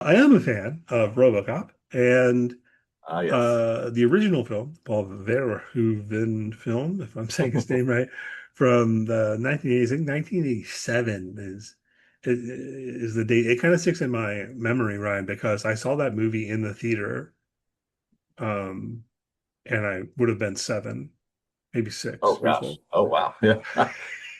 I am a fan of RoboCop and Ah, yes. the original film, Paul Verhoeven film, if I'm saying his name right, from the 1980s. I think 1987 is the date. It kind of sticks in my memory, Ryan, because I saw that movie in the theater, um, and I would have been seven, maybe Oh 6 years gosh. old. Oh wow. Yeah.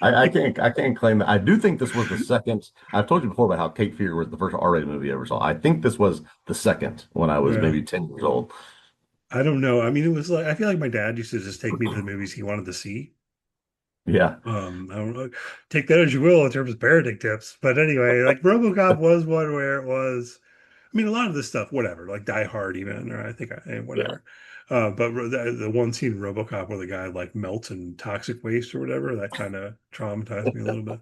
I can't claim that. I do think this was the second. I've told you before about how Cape Fear was the first R-rated movie I ever saw. I think this was the second when I was Yeah. maybe 10 years old. I don't know. I mean, it was like I feel like my dad used to just take me to the movies he wanted to see. Yeah. I don't know, take that as you will in terms of parenting tips. But anyway, like RoboCop was one where it was, I mean, a lot of this stuff, whatever, like Die Hard even, or I think Yeah. whatever. But the one scene in RoboCop where the guy like melts in toxic waste or whatever, that kind of traumatized me a little bit.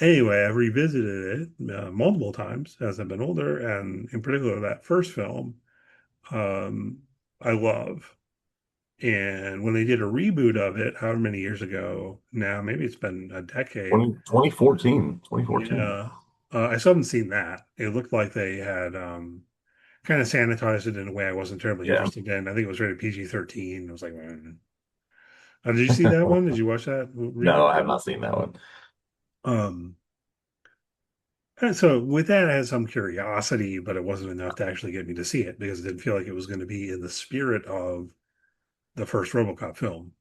Anyway, I've revisited it multiple times as I've been older, and in particular that first film, um, I love. And when they did a reboot of it, however many years ago now, maybe it's been a decade. 2014. 2014. Yeah. I still haven't seen that. It looked like they had kind of sanitized it in a way I wasn't terribly Yeah. interested in. I think it was rated PG-13. I was like, did you see that one? Did you watch that No, reboot? I have not seen that one. Um, and so with that, I had some curiosity, but it wasn't enough to actually get me to see it because it didn't feel like it was going to be in the spirit of the first RoboCop film.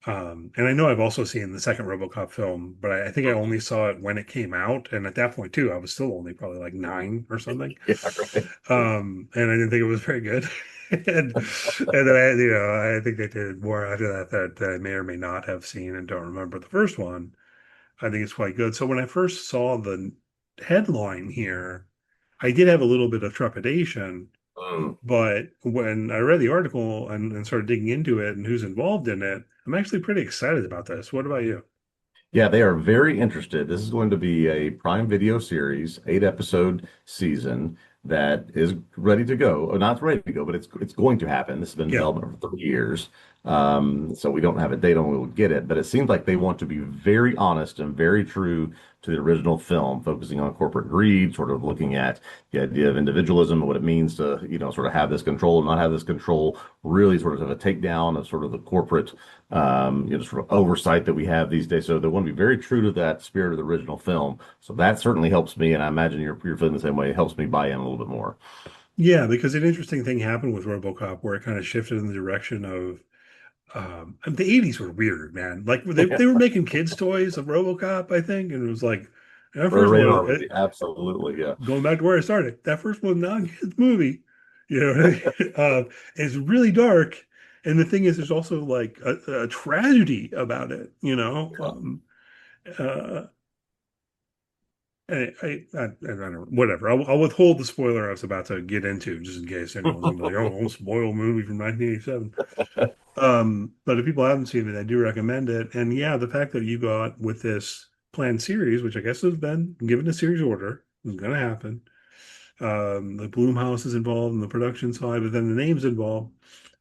And I know I've also seen the second RoboCop film, but I think I only saw it when it came out, and at that point too, I was still only probably like 9 or something. Yeah, right. And I didn't think it was very good. And then I think they did more after that I may or may not have seen and don't remember. The first one, I think it's quite good. So when I first saw the headline here, I did have a little bit of trepidation, Mm. but when I read the article and started digging into it and who's involved in it, I'm actually pretty excited about this. What about you? Yeah, they are very interested. This is going to be a Prime Video series, 8 episode season that is ready to go. Or not ready to go, but it's going to happen. This has been in Yeah. development for 3 years. So we don't have a date on when we'll get it, but it seems like they want to be very honest and very true to the original film, focusing on corporate greed, sort of looking at the idea of individualism and what it means to, sort of have this control and not have this control, really sort of have a takedown of sort of the corporate sort of oversight that we have these days. So they want to be very true to that spirit of the original film. So that certainly helps me, and I imagine you're feeling the same way. It helps me buy in a little bit more. Yeah, because an interesting thing happened with RoboCop where it kind of shifted in the direction of the 80s were weird, man. Like they were making kids' toys of RoboCop, I think, and it was like that For a first rated one, R movie, absolutely, yeah, going back to where I started, that first one not a kids movie. You know what I mean? It's really dark. And the thing is, there's also like a tragedy about it, you know? yeah, Uh, I don't know, whatever. I'll withhold the spoiler I was about to get into just in case anyone's gonna be like, oh, don't spoil a movie from 1987. But if people haven't seen it, I do recommend it. And yeah, the fact that you got with this planned series, which I guess has been given a series order, is going to happen. The Bloomhouse is involved in the production side, but then the names involved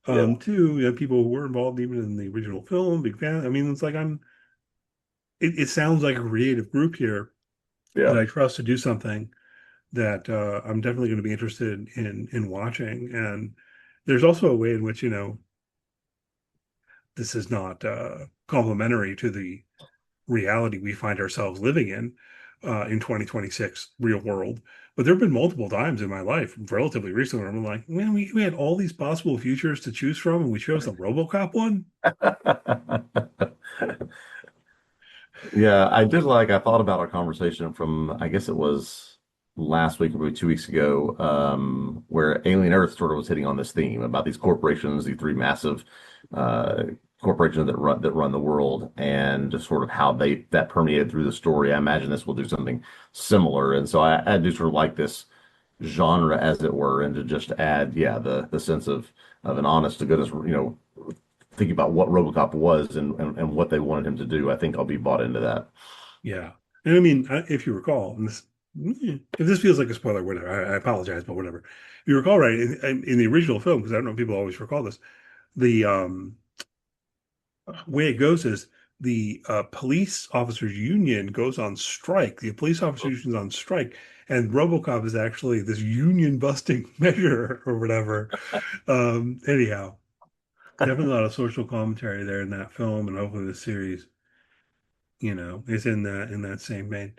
yeah, too. You know, people who were involved even in the original film, big fan. I mean, it's like it sounds like a creative group here that yeah. I trust to do something that I'm definitely going to be interested in watching. And there's also a way in which, this is not complementary to the reality we find ourselves living in 2026 real world. But there have been multiple times in my life, relatively recently, where I'm like, man, we had all these possible futures to choose from, and we chose the RoboCop one. Yeah, I did like, I thought about our conversation from, I guess it was last week or maybe 2 weeks ago, where Alien Earth sort of was hitting on this theme about these corporations, these three massive uh, corporations that run the world, and just sort of how that permeated through the story. I imagine this will do something similar. And so I do sort of like this genre, as it were, and to just add, yeah, the sense of an honest to goodness, thinking about what RoboCop was and what they wanted him to do. I think I'll be bought into that. Yeah, and I mean, if you recall, and this, if this feels like a spoiler, whatever, I apologize, but whatever. If you recall, right, in the original film, because I don't know if people always recall this, the way it goes is the police officers union goes on strike. The police officers union is on strike, and RoboCop is actually this union busting measure or whatever. Anyhow, definitely a lot of social commentary there in that film, and hopefully the series, is in that same vein.